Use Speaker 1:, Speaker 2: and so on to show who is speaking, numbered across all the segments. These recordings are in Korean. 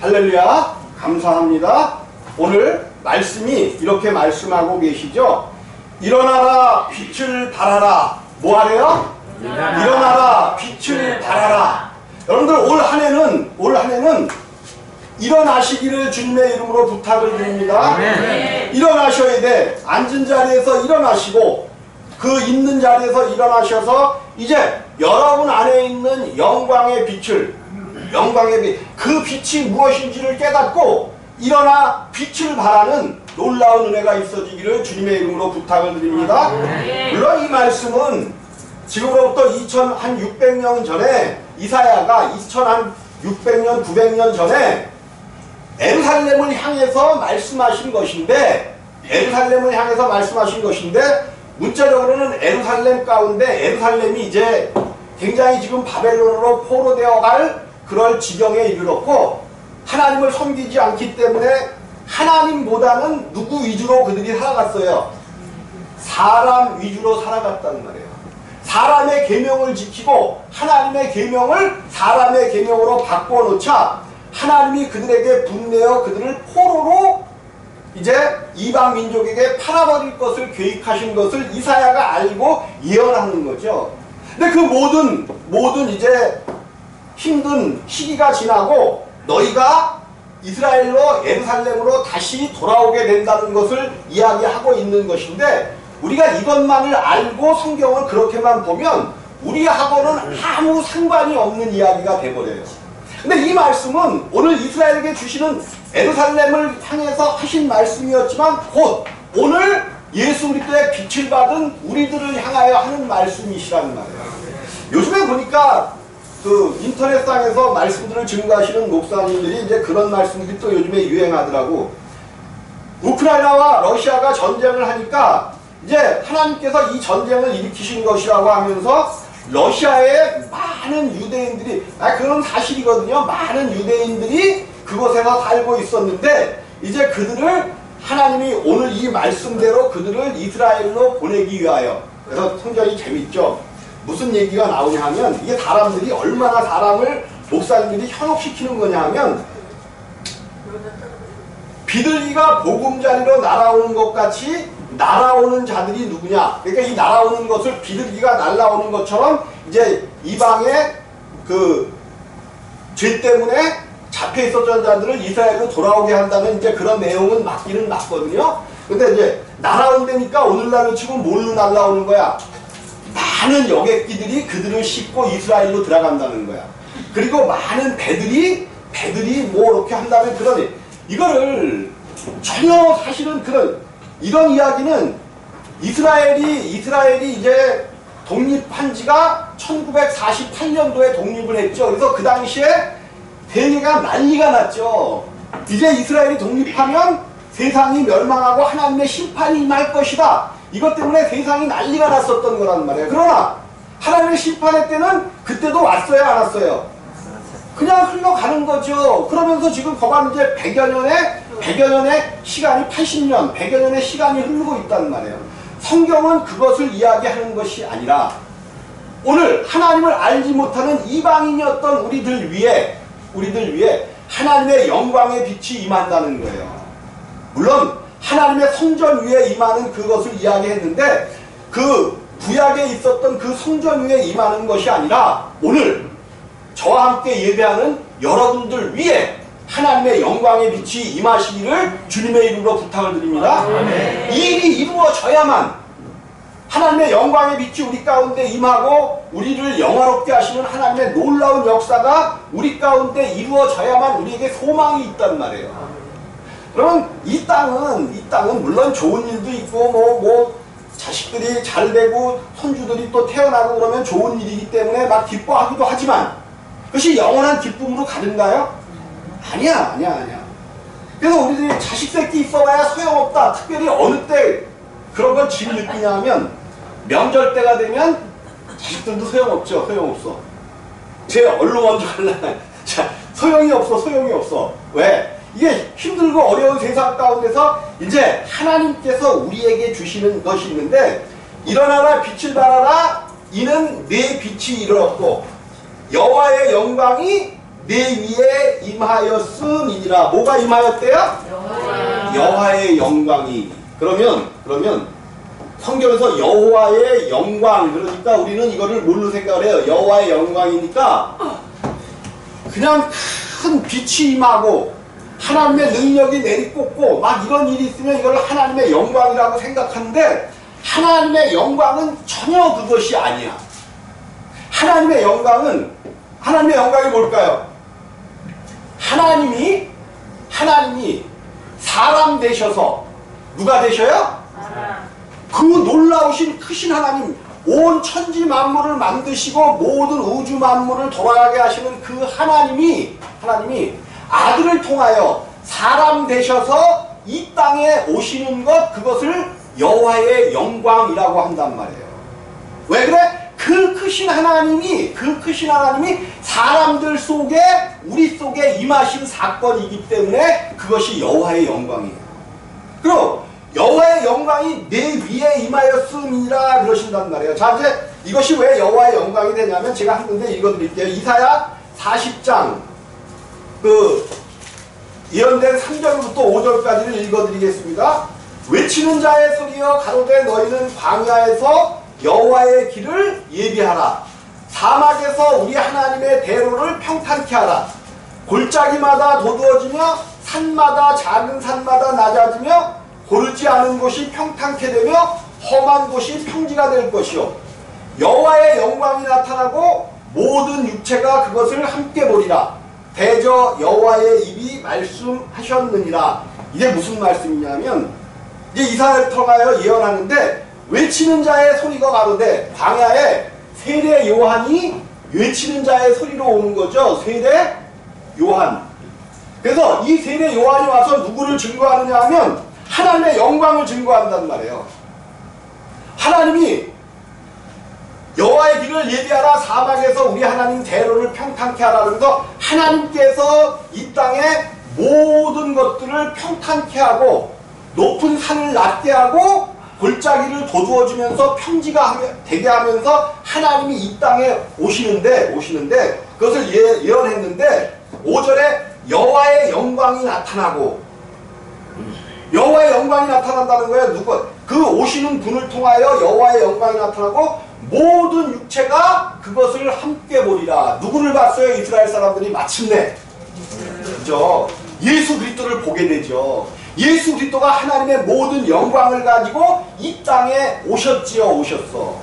Speaker 1: 할렐루야, 감사합니다. 오늘 말씀이 이렇게 말씀하고 계시죠. 일어나라 빛을 발하라. 뭐 하래요? 일어나라 빛을 발하라. 여러분들 올 한해는 일어나시기를 주님의 이름으로 부탁을 드립니다. 일어나셔야 돼. 앉은 자리에서 일어나시고 그 있는 자리에서 일어나셔서 이제 여러분 안에 있는 영광의 빛을, 그 빛이 무엇인지를 깨닫고 일어나 빛을 발하는 놀라운 은혜가 있어지기를 주님의 이름으로 부탁을 드립니다. 물론 이 말씀은 지금으로부터 2600년 전에 이사야가 2600년 900년 전에 에루살렘을 향해서 말씀하신 것인데, 문자적으로는 에루살렘 가운데 에루살렘이 이제 굉장히 지금 바벨론으로 포로되어 갈 그럴 지경에 이르렀고, 하나님을 섬기지 않기 때문에 하나님보다는 누구 위주로 그들이 살아갔어요? 사람 위주로 살아갔다는 말이에요. 사람의 계명을 지키고 하나님의 계명을 사람의 계명으로 바꿔놓자 하나님이 그들에게 분내어 그들을 포로로 이제 이방 민족에게 팔아버릴 것을 계획하신 것을 이사야가 알고 예언하는 거죠. 근데 그 모든 이제 힘든 시기가 지나고 너희가 이스라엘로 예루살렘으로 다시 돌아오게 된다는 것을 이야기하고 있는 것인데, 우리가 이것만을 알고 성경을 그렇게만 보면 우리하고는 아무 상관이 없는 이야기가 돼버려요. 근데 이 말씀은 오늘 이스라엘에게 주시는 예루살렘을 향해서 하신 말씀이었지만 곧 오늘 예수 그리스도의 빛을 받은 우리들을 향하여 하는 말씀이시라는 말이에요. 요즘에 보니까 그 인터넷상에서 말씀들을 증거하시는 목사님들이 이제 그런 말씀들이 또 요즘에 유행하더라고. 우크라이나와 러시아가 전쟁을 하니까 이제 하나님께서 이 전쟁을 일으키신 것이라고 하면서 러시아의 많은 유대인들이, 그건 사실이거든요. 많은 유대인들이 그곳에서 살고 있었는데 이제 그들을 하나님이 오늘 이 말씀대로 그들을 이스라엘로 보내기 위하여, 그래서 성경이 재밌죠. 무슨 얘기가 나오냐 하면, 이게 사람들이 얼마나 사람을 목사님들이 현혹시키는 거냐 하면, 비둘기가 보금자리로 날아오는 것 같이 날아오는 자들이 누구냐. 그러니까 이 날아오는 것을 비둘기가 날아오는 것처럼 이제 이방의 그 죄 때문에 잡혀 있었던 자들을 이스라엘로 돌아오게 한다는 이제 그런 내용은 맞기는 맞거든요. 근데 이제 날아온다니까 오늘날로 치고 뭘로 날아오는 거야? 많은 여객기들이 그들을 싣고 이스라엘로 들어간다는 거야. 그리고 많은 배들이 뭐 이렇게 한다면 그러니, 이거를 전혀 사실은 이런 이야기는 이스라엘이 이제 독립한 지가 1948년도에 독립을 했죠. 그래서 그 당시에 세계가 난리가 났죠. 이제 이스라엘이 독립하면 세상이 멸망하고 하나님의 심판이 임할 것이다. 이것 때문에 세상이 난리가 났었던 거란 말이에요. 그러나 하나님의 심판의 때는 그때도 왔어요, 안 왔어요? 그냥 흘러가는 거죠. 그러면서 지금 거반 이제 100여 년의 시간이 80년, 100여 년의 시간이 흐르고 있단 말이에요. 성경은 그것을 이야기하는 것이 아니라 오늘 하나님을 알지 못하는 이방인이었던 우리들 위에 하나님의 영광의 빛이 임한다는 거예요. 물론 하나님의 성전 위에 임하는 그것을 이야기했는데, 그 구약에 있었던 그 성전 위에 임하는 것이 아니라 오늘 저와 함께 예배하는 여러분들 위에 하나님의 영광의 빛이 임하시기를 주님의 이름으로 부탁을 드립니다. 이 일이 이루어져야만 하나님의 영광의 빛이 우리 가운데 임하고 우리를 영화롭게 하시는 하나님의 놀라운 역사가 우리 가운데 이루어져야만 우리에게 소망이 있단 말이에요. 그러면 이 땅은 물론 좋은 일도 있고 뭐 자식들이 잘 되고 손주들이 또 태어나고 그러면 좋은 일이기 때문에 막 기뻐하기도 하지만 그것이 영원한 기쁨으로 가는가요? 아니야. 그래서 우리들이 자식 새끼 있어봐야 소용없다. 특별히 어느 때 그런 걸 지금 느끼냐 하면 명절 때가 되면 자식들도 소용없어. 제 얼른 먼저 할래. 자, 소용이 없어. 왜? 이게 힘들고 어려운 세상 가운데서 이제 하나님께서 우리에게 주시는 것이 있는데, 일어나라 빛을 발하라 이는 내 빛이 이르렀고 여호와의 영광이 내 위에 임하였음이니라. 뭐가 임하였대요? 여호와의 영광이. 그러면 성경에서 여호와의 영광, 그러니까 우리는 이거를 뭘로 생각을 해요? 여호와의 영광이니까 그냥 큰 빛이 임하고 하나님의 능력이 내리꽂고 막 이런 일이 있으면 이걸 하나님의 영광이라고 생각하는데, 하나님의 영광은 전혀 그것이 아니야. 하나님의 영광이 뭘까요? 하나님이 사람 되셔서, 누가 되셔요? 그 놀라우신 크신 하나님, 온 천지 만물을 만드시고 모든 우주 만물을 돌아가게 하시는 그 하나님이 아들을 통하여 사람 되셔서 이 땅에 오시는 것, 그것을 여호와의 영광이라고 한단 말이에요. 왜 그래? 그 크신 하나님이 사람들 속에, 우리 속에 임하신 사건이기 때문에 그것이 여호와의 영광이에요. 그리고 여호와의 영광이 내 위에 임하였음이라 그러신단 말이에요. 자, 이제 이것이 왜 여호와의 영광이 되냐면 제가 한 군데 읽어드릴게요. 이사야 40장 예언된 3절부터 5절까지를 읽어드리겠습니다. 외치는 자의 소리여 가로되 너희는 광야에서 여호와의 길을 예비하라. 사막에서 우리 하나님의 대로를 평탄케 하라. 골짜기마다 도두어지며 산마다 작은 산마다 낮아지며 고르지 않은 곳이 평탄케 되며 험한 곳이 평지가 될 것이요 여호와의 영광이 나타나고 모든 육체가 그것을 함께 보리라. 대저 여호와의 입이 말씀하셨느니라. 이게 무슨 말씀이냐면, 이제 이사야를 통하여 예언하는데, 외치는 자의 소리가 가로되, 광야에 세례 요한이 외치는 자의 소리로 오는 거죠. 세례 요한. 그래서 이 세례 요한이 와서 누구를 증거하느냐 하면 하나님의 영광을 증거한단 말이에요. 하나님이 여호와의 길을 예비하라. 사막에서 우리 하나님 대로를 평탄케 하라. 그래서 하나님께서 이 땅에 모든 것들을 평탄케 하고 높은 산을 낮게 하고 골짜기를 도두어주면서 평지가 되게 하면서 하나님이 이 땅에 오시는데 그것을 예언했는데, 5절에 여호와의 영광이 나타나고, 여호와의 영광이 나타난다는 거예요. 그 오시는 분을 통하여 여호와의 영광이 나타나고 모든 육체가 그것을 함께 보리라. 누구를 봤어요? 이스라엘 사람들이 마침내, 그죠? 예수 그리스도를 보게 되죠. 예수 그리스도가 하나님의 모든 영광을 가지고 이 땅에 오셨어.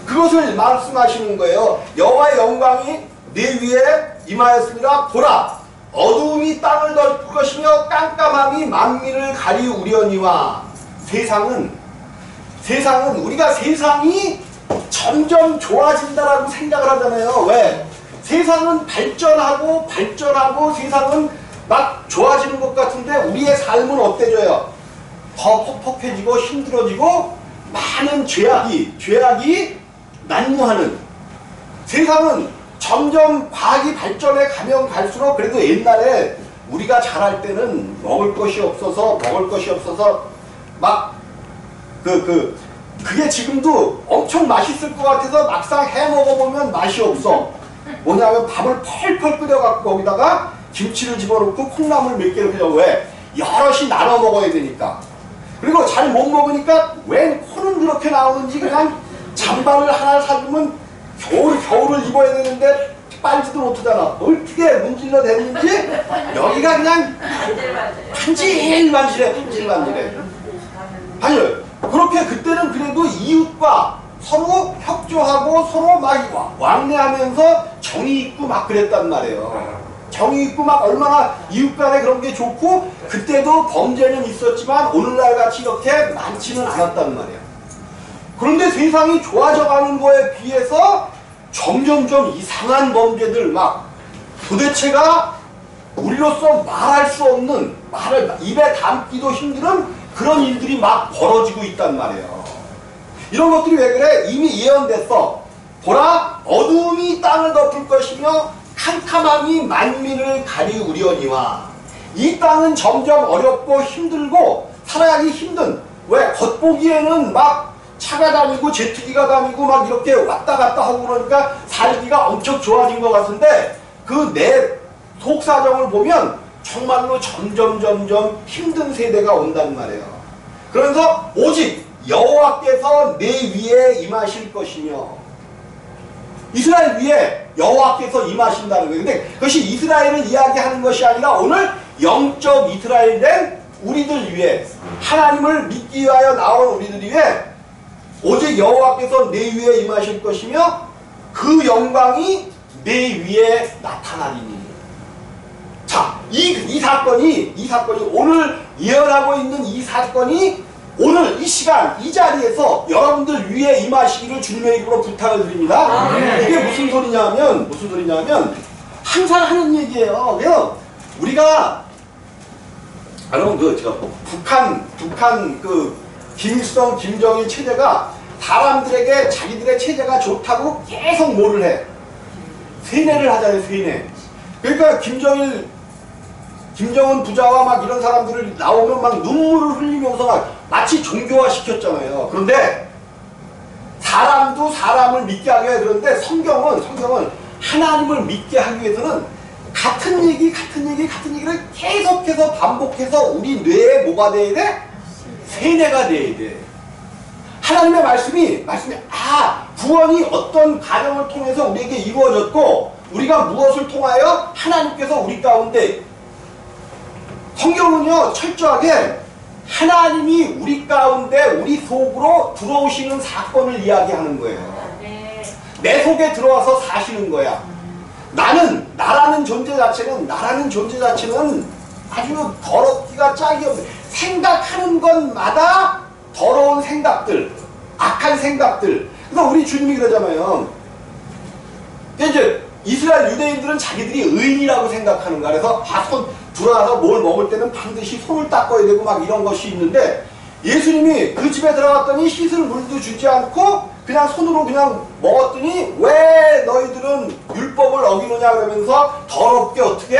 Speaker 1: 그것을 말씀하시는 거예요. 여호와의 영광이 내 위에 임하였습니다. 보라, 어두움이 땅을 덮을 것이며 깜깜함이 만민을 가리우려니와. 세상은 우리가 세상이 점점 좋아진다라고 생각을 하잖아요. 왜? 세상은 발전하고 세상은 막 좋아지는 것 같은데 우리의 삶은 어때져요? 더 퍽퍽해지고 힘들어지고 많은 죄악이 난무하는. 세상은 점점 과학이 발전해 가면 갈수록, 그래도 옛날에 우리가 자랄 때는 먹을 것이 없어서 막 그게 지금도 엄청 맛있을 것 같아서 막상 해 먹어보면 맛이 없어. 뭐냐면 밥을 펄펄 끓여갖고 거기다가 김치를 집어넣고 콩나물 몇 개를 그냥, 왜? 여럿이 나눠 먹어야 되니까. 그리고 잘 못 먹으니까 왜 코는 그렇게 나오는지 그냥 잠바를 하나 사주면 겨울을 입어야 되는데 빨지도 못하잖아. 어떻게 문질러 댔는지 여기가 그냥 반질반질해. 아니요, 그렇게 그때는 그래도 이웃과 서로 협조하고 서로 막 왕래하면서 정이 있고 막 그랬단 말이에요. 정이 있고 막 얼마나 이웃 간에 그런 게 좋고, 그때도 범죄는 있었지만 오늘날 같이 이렇게 많지는 않았단 말이에요. 그런데 세상이 좋아져가는 거에 비해서 점점점 이상한 범죄들, 막 도대체가 우리로서 말할 수 없는, 입에 담기도 힘든 그런 일들이 막 벌어지고 있단 말이에요. 이런 것들이 왜 그래? 이미 예언됐어. 보라, 어두움이 땅을 덮을 것이며 캄캄함이 만민을 가리우려니와. 이 땅은 점점 어렵고 힘들고 살아가기 힘든, 왜? 겉보기에는 막 차가 다니고 제트기가 다니고 막 이렇게 왔다 갔다 하고 그러니까 살기가 엄청 좋아진 것 같은데, 그 내 독사정을 보면 정말로 점점 힘든 세대가 온단 말이에요. 그러면서 오직 여호와께서 내 위에 임하실 것이며, 이스라엘 위에 여호와께서 임하신다는 거예요. 근데 그것이 이스라엘을 이야기하는 것이 아니라 오늘 영적 이스라엘 된 우리들 위에, 하나님을 믿기 위하여 나온 우리들 위에 오직 여호와께서 내 위에 임하실 것이며 그 영광이 내 위에 나타나리니. 자, 이 사건이 오늘 예언하고 있는 이 사건이 오늘 이 시간 이 자리에서 여러분들 위에 임하시기를 주님의 이름으로 부탁을 드립니다. 이게 무슨 소리냐면 항상 하는 얘기예요. 그래서 우리가 여러분 북한 김일성 김정일 체제가 사람들에게 자기들의 체제가 좋다고 계속 뭐를 해? 세뇌를 하잖아요. 세뇌. 그러니까 김정은 부자와 막 이런 사람들을 나오면 막 눈물을 흘리면서 막 마치 종교화 시켰잖아요. 그런데 사람도 사람을 믿게 하기 위해, 그런데 성경은 하나님을 믿게 하기 위해서는 같은 얘기를 계속해서 반복해서 우리 뇌에 뭐가 돼야 돼? 세뇌가 돼야 돼. 하나님의 말씀이 구원이 어떤 과정을 통해서 우리에게 이루어졌고 우리가 무엇을 통하여 하나님께서 우리 가운데, 성경은요 철저하게 하나님이 우리 가운데 우리 속으로 들어오시는 사건을 이야기하는 거예요. 내 속에 들어와서 사시는 거야. 나라는 존재 자체는 아주 더럽기가 짝이 없는, 생각하는 것마다 더러운 생각들, 악한 생각들. 그래서 우리 주님이 그러잖아요. 이제 이스라엘 유대인들은 자기들이 의인이라고 생각하는 거야. 그래서 손 들어가서 뭘 먹을 때는 반드시 손을 닦아야 되고 막 이런 것이 있는데, 예수님이 그 집에 들어갔더니 씻을 물도 주지 않고 그냥 손으로 그냥 먹었더니 왜 너희들은 율법을 어기느냐 그러면서 더럽게 어떻게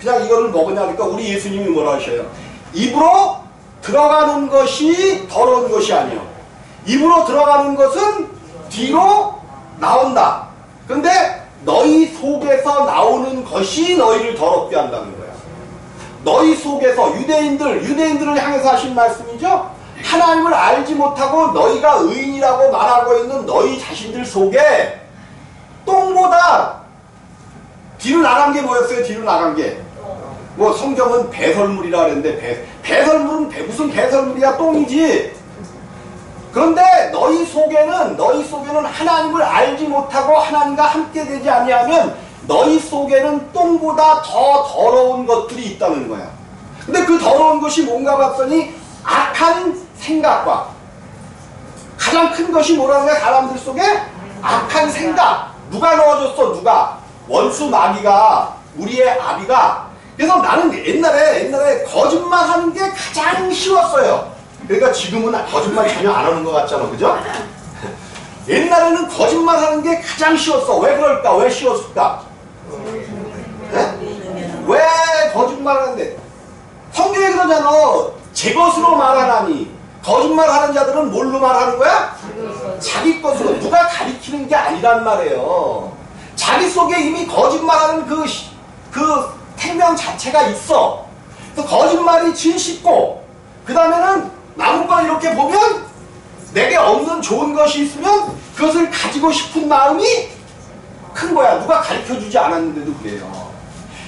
Speaker 1: 그냥 이거를 먹으냐. 그러니까 우리 예수님이 뭐라 하셔요? 입으로 들어가는 것이 더러운 것이 아니요, 입으로 들어가는 것은 뒤로 나온다. 근데 너희 속에서 나오는 것이 너희를 더럽게 한다는 거야. 너희 속에서, 유대인들을 향해서 하신 말씀이죠. 하나님을 알지 못하고 너희가 의인이라고 말하고 있는 너희 자신들 속에 똥보다 뒤로 나간 게 뭐였어요? 뒤로 나간 게 뭐 성경은 배설물이라 그랬는데 배설물은 무슨 배설물이야? 똥이지. 그런데 너희 속에는 하나님을 알지 못하고 하나님과 함께 되지 아니하면 너희 속에는 똥보다 더 더러운 것들이 있다는 거야. 근데 그 더러운 것이 뭔가 봤더니 악한 생각과, 가장 큰 것이 뭐라는 거야? 사람들 속에 악한 생각. 누가 넣어줬어? 누가? 원수 마귀가, 우리의 아비가. 그래서 나는 옛날에 거짓말하는 게 가장 쉬웠어요. 그러니까 지금은 거짓말 전혀 안 하는 것 같잖아, 그죠? 옛날에는 거짓말하는 게 가장 쉬웠어. 왜 그럴까? 왜 쉬웠을까? 네? 왜 거짓말하는데? 성경에 그러잖아. 제 것으로 말하나니. 거짓말하는 자들은 뭘로 말하는 거야? 자기 것으로. 누가 가리키는 게 아니란 말이에요. 자기 속에 이미 거짓말하는 그 생명 자체가 있어. 그래서 거짓말이 제일 쉽고, 그 다음에는 남은 이렇게 보면 내게 없는 좋은 것이 있으면 그것을 가지고 싶은 마음이 큰 거야. 누가 가르쳐주지 않았는데도 그래요.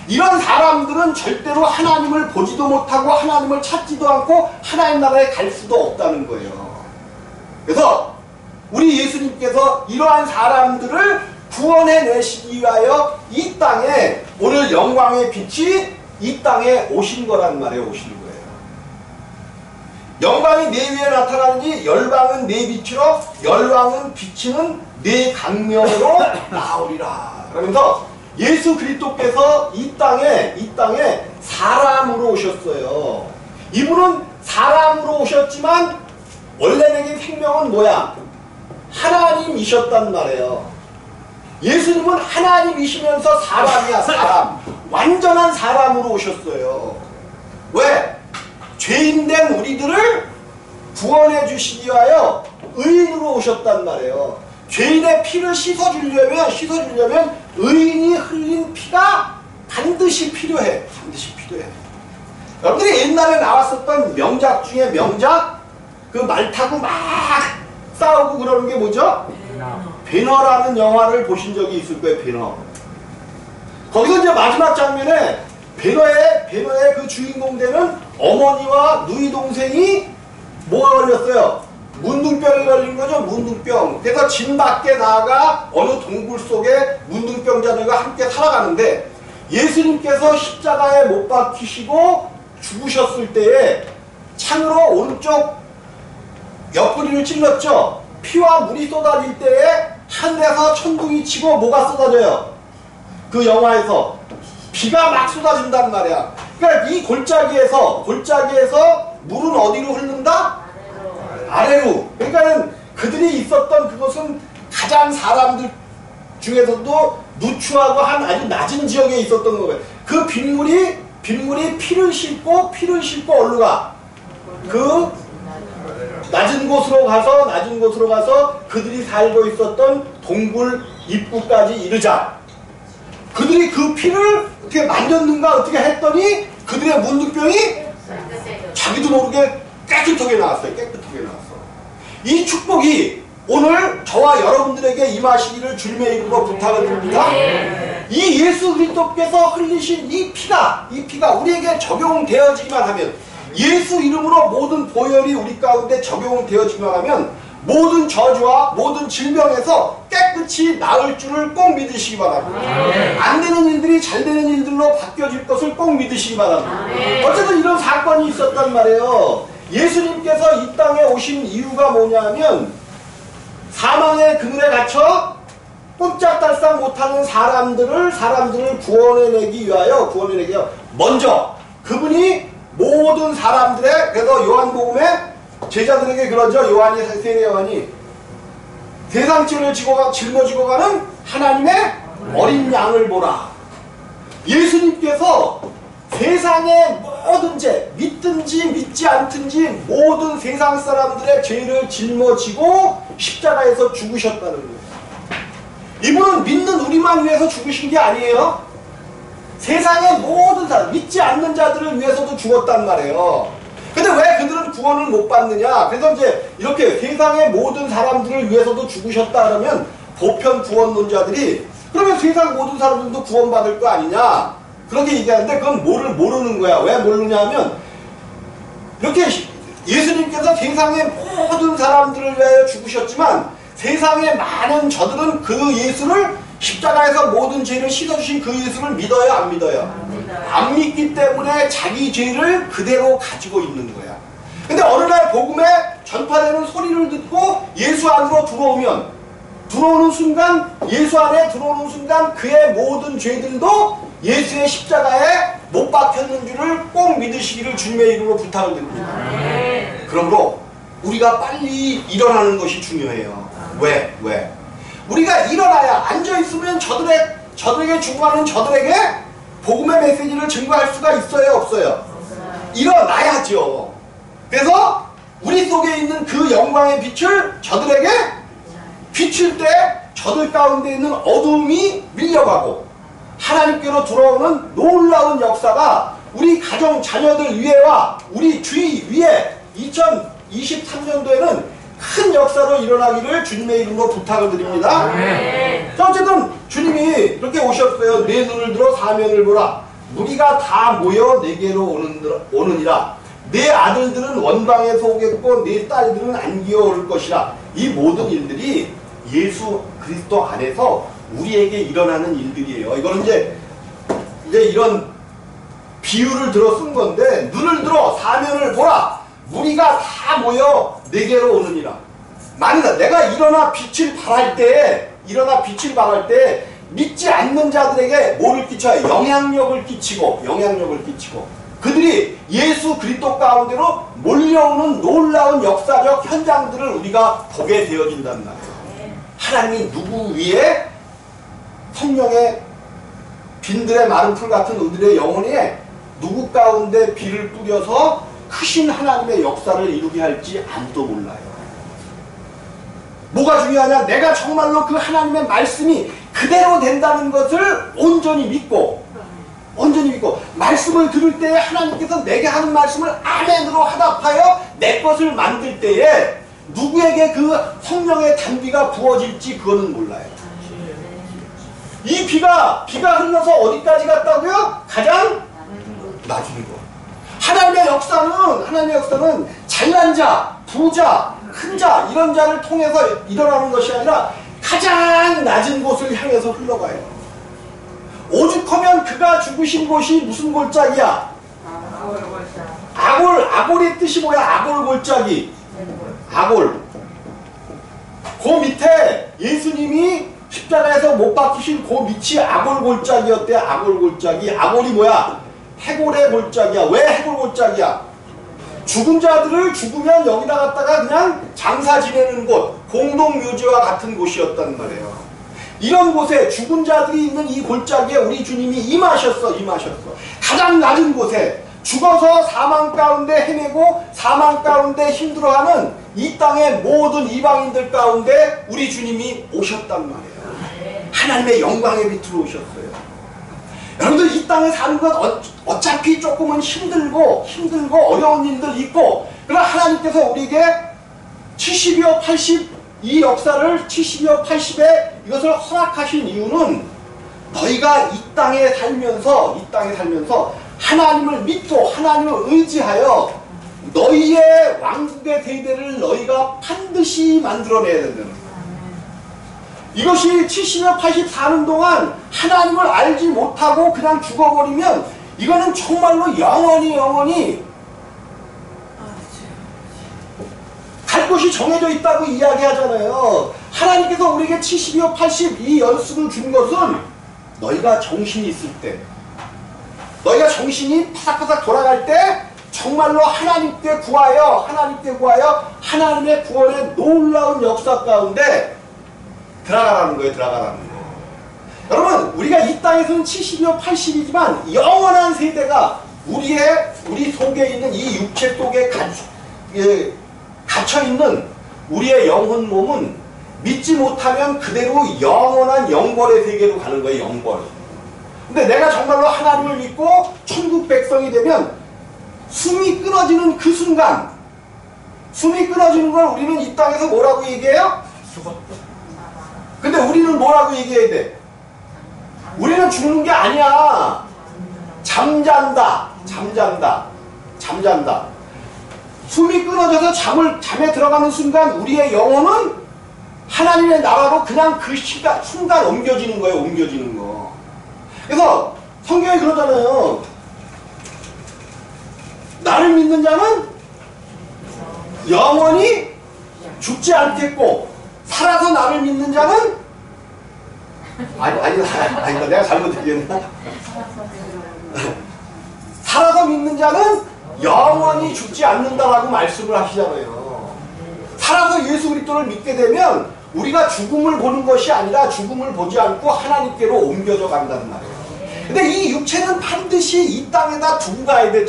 Speaker 1: 이런 사람들은 절대로 하나님을 보지도 못하고 하나님을 찾지도 않고 하나님 나라에 갈 수도 없다는 거예요. 그래서 우리 예수님께서 이러한 사람들을 구원해내시기 위하여 이 땅에, 오늘 영광의 빛이 이 땅에 오신 거란 말이에요. 오신 거예요. 영광이 내 위에 나타나는지 열방은 내 빛으로, 열왕은 비치는 내 강명으로 나오리라. 그러면서 예수 그리스도께서 이 땅에 사람으로 오셨어요. 이분은 사람으로 오셨지만 원래 내게 생명은 뭐야? 하나님이셨단 말이에요. 예수님은 하나님이시면서 사람이야, 사람. 완전한 사람으로 오셨어요. 왜? 죄인된 우리들을 구원해 주시기 위하여 의인으로 오셨단 말이에요. 죄인의 피를 씻어주려면 의인이 흘린 피가 반드시 필요해. 반드시 필요해. 여러분들이 옛날에 나왔었던 명작 중에 명작, 그 말 타고 막 싸우고 그러는 게 뭐죠? 배너라는 영화를 보신 적이 있을 거예요. 배너. 거기서 이제 마지막 장면에 배너의 그 주인공 되는 어머니와 누이 동생이 뭐가 걸렸어요? 문둥병이 걸린 거죠. 문둥병. 그래서 집 밖에 나가 어느 동굴 속에 문둥병자들과 함께 살아가는데, 예수님께서 십자가에 못 박히시고 죽으셨을 때에 창으로 오른쪽 옆구리를 찔렀죠. 피와 물이 쏟아질 때에 하늘에서 천둥이 치고 뭐가 쏟아져요? 그 영화에서 비가 막 쏟아진단 말이야. 그러니까 이 골짜기에서 물은 어디로 흐른다? 아래로. 그러니까는 그들이 있었던 그곳은 가장 사람들 중에서도 누추하고 한 아주 낮은 지역에 있었던 거예요. 그 빗물이 피를 싣고 어디로 가? 그 낮은 곳으로 가서 그들이 살고 있었던 동굴 입구까지 이르자. 그들이 그 피를 어떻게 만졌는가 어떻게 했더니 그들의 문둥병이 자기도 모르게 깨끗하게 나왔어요. 깨끗하게 나왔어. 이 축복이 오늘 저와 여러분들에게 임하시기를 주님의 이름으로 부탁을 드립니다. 이 예수 그리스도께서 흘리신 이 피가 우리에게 적용되어지기만 하면, 예수 이름으로 모든 보혈이 우리 가운데 적용되어지기만 하면 모든 저주와 모든 질병에서 깨끗이 나을 줄을 꼭 믿으시기 바랍니다. 안 되는 일들이 잘 되는 일들로 바뀌어질 것을 꼭 믿으시기 바랍니다. 어쨌든 이런 사건이 있었단 말이에요. 예수님께서 이 땅에 오신 이유가 뭐냐면, 사망의 그늘에 갇혀 꼼짝달싹 못하는 사람들을 구원해내기 위하여 먼저 그분이 모든 사람들의, 그래서 요한복음에 제자들에게 그러죠. 세례 요한이 세상 죄를 짊어지고 가는 하나님의 어린 양을 보라. 예수님께서 세상의 모든 죄, 믿든지 믿지 않든지 모든 세상 사람들의 죄를 짊어지고 십자가에서 죽으셨다는 거예요. 이분은 믿는 우리만 위해서 죽으신 게 아니에요. 세상의 모든 사람, 믿지 않는 자들을 위해서도 죽었단 말이에요. 근데 왜 그들은 구원을 못 받느냐? 그래서 이제 이렇게 세상의 모든 사람들을 위해서도 죽으셨다 그러면 보편 구원론자들이, 그러면 세상 모든 사람들도 구원받을 거 아니냐? 그렇게 얘기하는데 그건 모르는 거야. 왜 모르냐 하면, 이렇게 예수님께서 세상의 모든 사람들을 위하여 죽으셨지만 세상의 많은 저들은 그 예수를, 십자가에서 모든 죄를 씻어주신 그 예수를 믿어요, 안 믿어요? 안 믿기 때문에 자기 죄를 그대로 가지고 있는 거야. 근데 어느 날 복음에 전파되는 소리를 듣고 예수 안으로 예수 안에 들어오는 순간 그의 모든 죄들도 예수의 십자가에 못 박혔는 줄을 꼭 믿으시기를 주님의 이름으로 부탁을 드립니다. 그러므로 우리가 빨리 일어나는 것이 중요해요. 왜? 우리가 일어나야, 앉아있으면 저들에게 죽어가는 저들에게 복음의 메시지를 증거할 수가 있어요, 없어요? 일어나야죠. 그래서 우리 속에 있는 그 영광의 빛을 저들에게 비출 때 저들 가운데 있는 어둠이 밀려가고 하나님께로 돌아오는 놀라운 역사가 우리 가정 자녀들 위에와 우리 주위 위에 2023년도에는 큰 역사로 일어나기를 주님의 이름으로 부탁을 드립니다. 자, 어쨌든 주님이 이렇게 오셨어요. 내 눈을 들어 사면을 보라. 무리가 다 모여 내게로 오느니라. 내 아들들은 원방에서 오겠고 내 딸들은 안기어 올 것이라. 이 모든 일들이 예수 그리스도 안에서 우리에게 일어나는 일들이에요. 이거는 이제 이런 비유를 들어 쓴 건데, 눈을 들어 사면을 보라. 무리가 다 모여 내게로 오느니라. 만약 내가 일어나 빛을 발할 때 믿지 않는 자들에게 뭐를 끼쳐요? 영향력을 끼치고 그들이 예수 그리스도 가운데로 몰려오는 놀라운 역사적 현장들을 우리가 보게 되어진단 말이에요. 하나님이 누구 위에 성령의 빈들의 마른 풀 같은 우리들의 영혼에 누구 가운데 비를 뿌려서 크신 하나님의 역사를 이루게 할지 아무도 몰라요. 뭐가 중요하냐? 내가 정말로 그 하나님의 말씀이 그대로 된다는 것을 온전히 믿고 온전히 믿고 말씀을 들을 때에 하나님께서 내게 하는 말씀을 아멘으로 화답하여 내 것을 만들 때에 누구에게 그 성령의 단비가 부어질지 그거는 몰라요. 이 비가 흘러서 어디까지 갔다고요? 가장 낮은 곳. 하나님의 역사는 잘난 자, 부자, 큰 자 이런 자를 통해서 일어나는 것이 아니라 가장 낮은 곳을 향해서 흘러가요. 오죽하면 그가 죽으신 곳이 무슨 골짜기야? 아골의 뜻이 뭐야? 아골 골짜기. 아골. 그 밑에 예수님이 십자가에서 못 박히신 그 밑이 아골 골짜기였대. 아골 골짜기. 아골이 뭐야? 해골의 골짜기야. 왜 해골 골짜기야? 죽은 자들을 죽으면 여기다 갖다가 그냥 장사 지내는 곳, 공동묘지와 같은 곳이었단 말이에요. 이런 곳에 죽은 자들이 있는 이 골짜기에 우리 주님이 임하셨어. 가장 낮은 곳에 죽어서 사망 가운데 헤매고 사망 가운데 힘들어하는 이 땅의 모든 이방인들 가운데 우리 주님이 오셨단 말이에요. 하나님의 영광의 빛으로 오셨어요. 여러분들 이 땅에 사는 건 어차피 조금은 힘들고 어려운 일들 있고, 그러나 하나님께서 우리에게 70여 80 이 역사를 70여 80에 이것을 허락하신 이유는 너희가 이 땅에 살면서 하나님을 믿고 하나님을 의지하여 너희의 왕국의 대대를 너희가 반드시 만들어내야 된다는 거예요. 이것이 70여 80 사는 동안 하나님을 알지 못하고 그냥 죽어버리면 이거는 정말로 영원히 갈 곳이 정해져 있다고 이야기하잖아요. 하나님께서 우리에게 70여 80 이 연수를 준 것은 너희가 정신이 있을 때, 너희가 정신이 파삭파삭 돌아갈 때 정말로 하나님께 구하여 하나님의 구원의 놀라운 역사 가운데 들어가라는 거예요. 여러분, 우리가 이 땅에서는 70여 80이지만 영원한 세대가 우리 속에 있는 이 육체 속에 갇혀있는 우리의 영혼 몸은 믿지 못하면 그대로 영원한 영벌의 세계로 가는 거예요. 영벌. 근데 내가 정말로 하나님을 믿고 천국 백성이 되면 숨이 끊어지는 그 순간, 숨이 끊어지는 걸 우리는 이 땅에서 뭐라고 얘기해요? 근데 우리는 뭐라고 얘기해야 돼? 우리는 죽는 게 아니야. 잠잔다. 숨이 끊어져서 잠에 들어가는 순간 우리의 영혼은 하나님의 나라로 그냥 그 순간 옮겨지는 거예요. 옮겨지는 거. 그래서 성경이 그러잖아요. 나를 믿는 자는 영원히 죽지 않겠고, 살아서 나를 믿는 자는 아니 내가 잘못 얘기했나? 살아서 믿는 자는 영원히 죽지 않는다라고 말씀을 하시잖아요. 살아서 예수 그리스도를 믿게 되면 우리가 죽음을 보는 것이 아니라 죽음을 보지 않고 하나님께로 옮겨져 간다는 말이에요. 근데 이 육체는 반드시 이 땅에다 두고 가야 돼.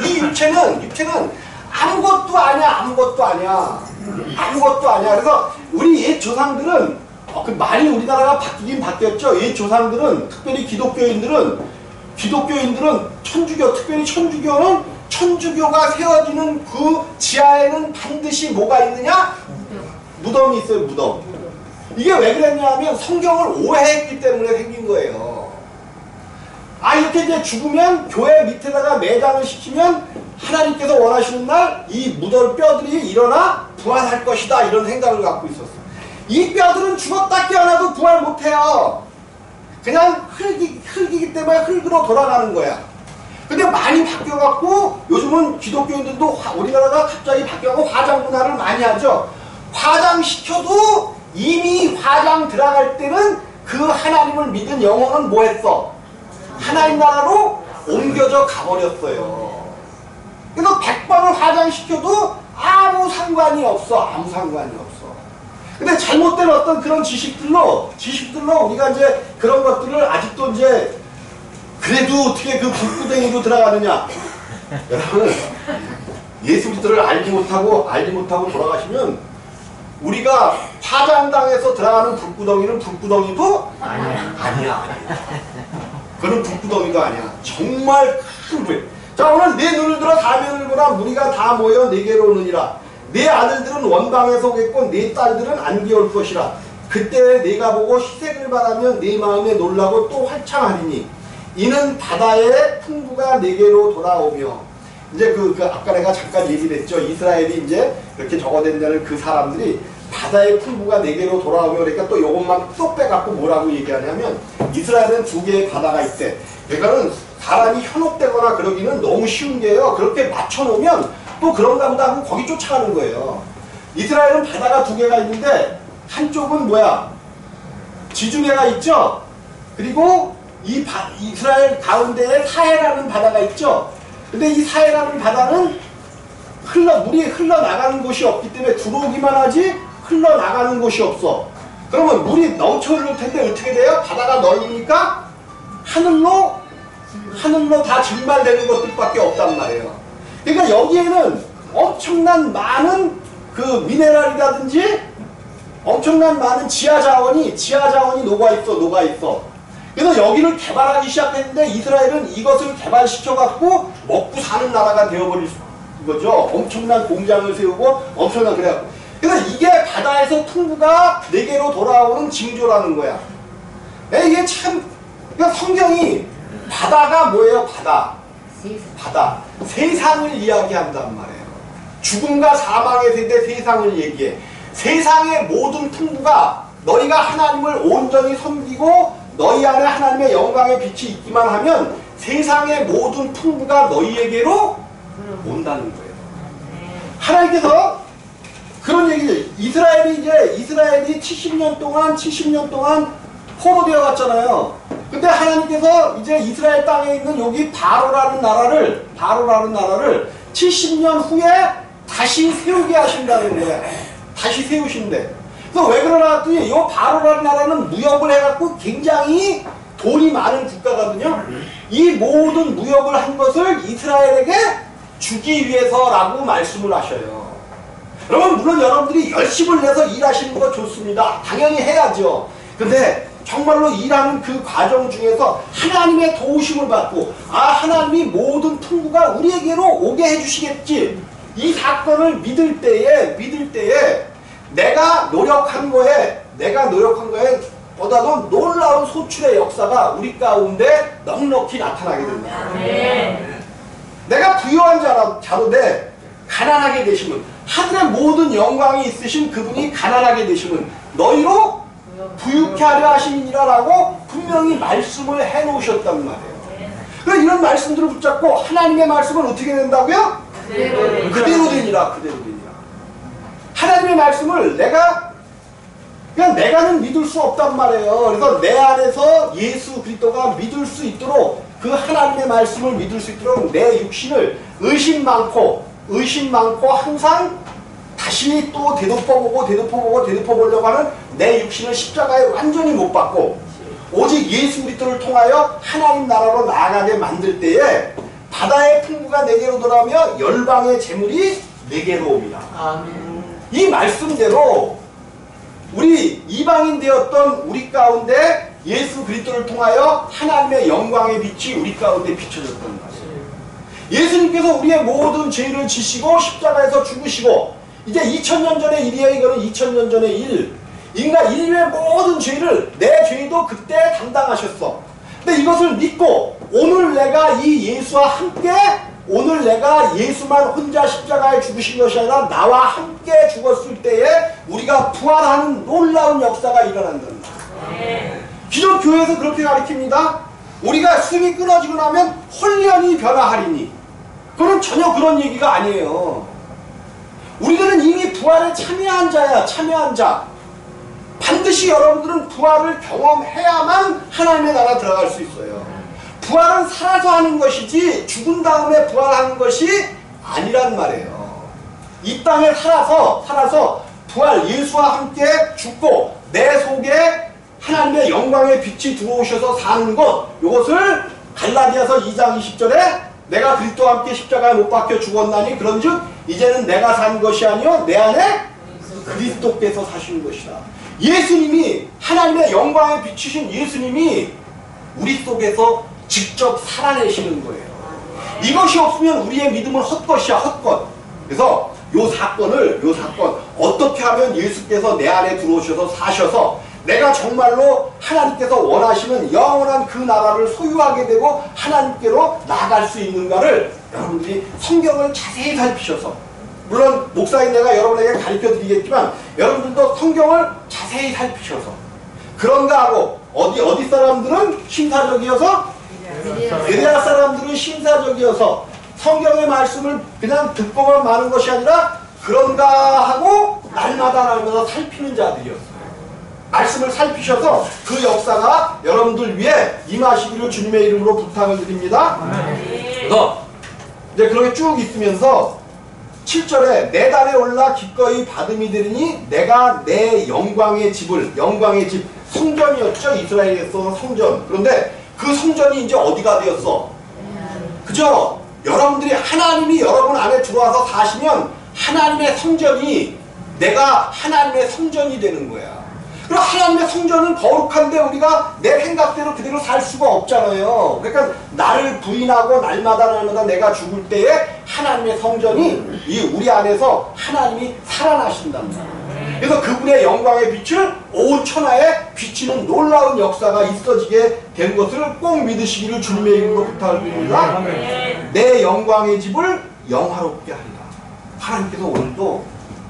Speaker 1: 이 육체는 아무것도 아니야. 그래서 우리 옛 조상들은 많이 우리나라가 바뀌긴 바뀌었죠. 옛 조상들은, 특별히 기독교인들은 특별히 천주교는 천주교가 세워지는 그 지하에는 반드시 뭐가 있느냐? 무덤이 있어요. 무덤. 이게 왜 그랬냐면 성경을 오해했기 때문에 생긴 거예요. 이렇게 이제 죽으면 교회 밑에다가 매장을 시키면 하나님께서 원하시는 날 이 무덤 뼈들이 일어나 부활할 것이다, 이런 생각을 갖고 있었어요. 이 뼈들은 죽었다 깨어나도 부활 못해요. 그냥 흙이기 때문에 흙으로 돌아가는 거야. 근데 많이 바뀌어갖고 요즘은 기독교인들도 우리나라가 갑자기 바뀌어갖고 화장 문화를 많이 하죠. 화장시켜도 이미 화장 들어갈 때는 그 하나님을 믿은 영혼은 뭐 했어? 하나님 나라로 옮겨져 가버렸어요. 그래서 100번을 화장시켜도 아무 상관이 없어. 근데 잘못된 어떤 그런 지식들로 우리가 이제 그런 것들을 아직도 이제 그래도 어떻게 그 불구덩이로 들어가느냐. 여러분, 예수 그리스도를 알지 못하고 돌아가시면 우리가 화장당에서 들어가는 불구덩이는 불구덩이도 아니야. 그런 북구덩이도 아니야. 정말 큰 불. 자, 오늘 내 눈을 들어 사면을 보라. 무리가 다 모여 내게로 오느니라. 내 아들들은 원방에서 오겠고 내 딸들은 안개 올 것이라. 그때 내가 보고 희색을 바라며 내 마음에 놀라고 또 활창하리니 이는 바다의 풍부가 내게로 돌아오며. 이제 아까 내가 잠깐 얘기를 했죠. 이스라엘이 이제 이렇게 적어낸다는 그 사람들이 바다의 풍부가 내게로 돌아오며, 그러니까 또 요것만 쏙 빼갖고 뭐라고 얘기하냐면 이스라엘은 두 개의 바다가 있대. 그러니까는 사람이 현혹되거나 그러기는 너무 쉬운 게요. 그렇게 맞춰놓으면 또 그런가 보다 하고 거기 쫓아가는 거예요. 이스라엘은 바다가 두 개가 있는데 한쪽은 뭐야? 지중해가 있죠. 그리고 이스라엘 가운데에 사해라는 바다가 있죠. 근데 이 사해라는 바다는 물이 흘러나가는 곳이 없기 때문에 들어오기만 하지 흘러나가는 곳이 없어. 그러면 물이 넘쳐 흐를 텐데 어떻게 돼요? 바다가 넓으니까 하늘로 다 증발되는 것들밖에 없단 말이에요. 그러니까 여기에는 엄청난 많은 그 미네랄이라든지 엄청난 많은 지하 자원이 녹아있어. 그래서 여기를 개발하기 시작했는데 이스라엘은 이것을 개발시켜갖고 먹고 사는 나라가 되어버릴 거죠. 엄청난 공장을 세우고 그래요. 그래서 이게 바다에서 풍부가 내게로 돌아오는 징조라는 거야. 이게 참, 그러니까 성경이 바다가 뭐예요? 바다. 세상을 이야기한단 말이에요. 죽음과 사망의 세대 세상을 얘기해. 세상의 모든 풍부가 너희가 하나님을 온전히 섬기고 너희 안에 하나님의 영광의 빛이 있기만 하면 세상의 모든 풍부가 너희에게로 온다는 거예요. 하나님께서 그런 얘기죠. 이스라엘이 70년 동안 포로되어 갔잖아요. 근데 하나님께서 이제 이스라엘 땅에 있는 여기 바로라는 나라를 70년 후에 다시 세우게 하신다는 거예요. 다시 세우신대. 그래서 왜 그러나 했더니 이 바로라는 나라는 무역을 해갖고 굉장히 돈이 많은 국가거든요. 이 모든 무역을 한 것을 이스라엘에게 주기 위해서라고 말씀을 하셔요. 여러분, 물론 여러분들이 열심을 내서 일하시는 거 좋습니다. 당연히 해야죠. 근데 정말로 일하는 그 과정 중에서 하나님의 도우심을 받고 하나님이 모든 풍부가 우리에게로 오게 해주시겠지. 이 사건을 믿을 때에 내가 노력한 거에 보다도 놀라운 소출의 역사가 우리 가운데 넉넉히 나타나게 된다. 내가 부유한 자로되 가난하게 되시면, 하늘의 모든 영광이 있으신 그분이 가난하게 되시면 너희로 부유케 하려 하심이니라 라고 분명히 말씀을 해놓으셨단 말이에요. 그래서 이런 말씀들을 붙잡고 하나님의 말씀은 어떻게 된다고요? 그대로 되니라. 하나님의 말씀을 내가는 믿을 수 없단 말이에요. 그래서 내 안에서 예수 그리스도가 믿을 수 있도록, 그 하나님의 말씀을 믿을 수 있도록 내 육신을 의심 많고 항상 다시 또 되돌아보려고 하는 내 육신을 십자가에 완전히 못 박고 오직 예수 그리스도를 통하여 하나님 나라로 나아가게 만들 때에 바다의 풍부가 내게로 돌아오며 열방의 재물이 내게로 옵니다. 이 말씀대로 우리 이방인 되었던 우리 가운데 예수 그리스도를 통하여 하나님의 영광의 빛이 우리 가운데 비춰졌던 것이에요. 예수님께서 우리의 모든 죄를 지시고 십자가에서 죽으시고, 이제 2000년 전의 일이에요. 이거는 2000년 전의 일. 인류의 모든 죄를, 내 죄도 그때 담당하셨어. 근데 이것을 믿고 오늘 내가 예수만 혼자 십자가에 죽으신 것이 아니라 나와 함께 죽었을 때에 우리가 부활하는 놀라운 역사가 일어난다는 거예요. 기존 교회에서 그렇게 가르칩니다. 우리가 숨이 끊어지고 나면 홀연히 변화하리니. 그건 전혀 그런 얘기가 아니에요. 우리들은 이미 부활에 참여한 자. 반드시 여러분들은 부활을 경험해야만 하나님의 나라 들어갈 수 있어요. 부활은 살아서 하는 것이지 죽은 다음에 부활하는 것이 아니란 말이에요. 이 땅에 살아서 부활, 예수와 함께 죽고 내 속에 하나님의 영광의 빛이 들어오셔서 사는 것, 이것을 갈라디아서 2장 20절에 내가 그리스도와 함께 십자가에 못 박혀 죽었나니 그런즉 이제는 내가 산 것이 아니요 내 안에 그리스도께서 사시는 것이다. 예수님이, 하나님의 영광에 비추신 예수님이 우리 속에서 직접 살아내시는 거예요. 이것이 없으면 우리의 믿음은 헛것이야, 헛것. 그래서 요 사건 어떻게 하면 예수께서 내 안에 들어오셔서 사셔서 내가 정말로 하나님께서 원하시는 영원한 그 나라를 소유하게 되고 하나님께로 나아갈 수 있는가를 여러분들이 성경을 자세히 살피셔서, 물론 목사인 내가 여러분에게 가르쳐 드리겠지만 여러분들도 성경을 자세히 살피셔서, 그런가 하고 어디 사람들은 심사적이어서, 베레아 사람들은 심사적이어서 성경의 말씀을 그냥 듣고만 마는 것이 아니라 그런가 하고 날마다 살피는 자들이었어요. 말씀을 살피셔서 그 역사가 여러분들 위해 임하시기를 주님의 이름으로 부탁을 드립니다. 그래서 이제 그렇게 쭉 있으면서 7절에 내 달에 올라 기꺼이 받음이 되리니 내가 내 영광의 집을, 영광의 집, 성전이었죠. 이스라엘에서 성전. 그런데 그 성전이 이제 어디가 되었어? 그죠? 여러분들이 하나님이 여러분 안에 들어와서 사시면 하나님의 성전이, 내가 하나님의 성전이 되는 거야. 그럼 하나님의 성전은 거룩한데 우리가 내 생각대로 그대로 살 수가 없잖아요. 그러니까 나를 부인하고 날마다 내가 죽을 때에 하나님의 성전이 우리 안에서 하나님이 살아나신답니다. 그래서 그분의 영광의 빛을 온 천하에 비치는 놀라운 역사가 있어지게 된 것을 꼭 믿으시기를 주님의 이름으로 부탁을 드립니다. 내 영광의 집을 영화롭게 하리라. 하나님께서 오늘도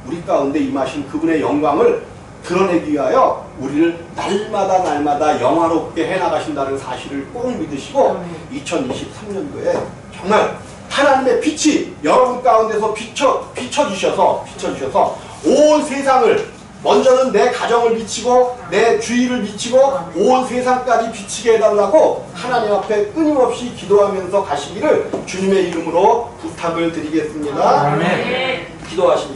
Speaker 1: 우리 가운데 임하신 그분의 영광을 드러내기 위하여 우리를 날마다 영화롭게 해나가신다는 사실을 꼭 믿으시고 2023년도에 정말 하나님의 빛이 여러분 가운데서 비춰주셔서 온 세상을, 먼저는 내 가정을 비치고 내 주위를 비치고 온 세상까지 비치게 해달라고 하나님 앞에 끊임없이 기도하면서 가시기를 주님의 이름으로 부탁을 드리겠습니다. 기도하십니다.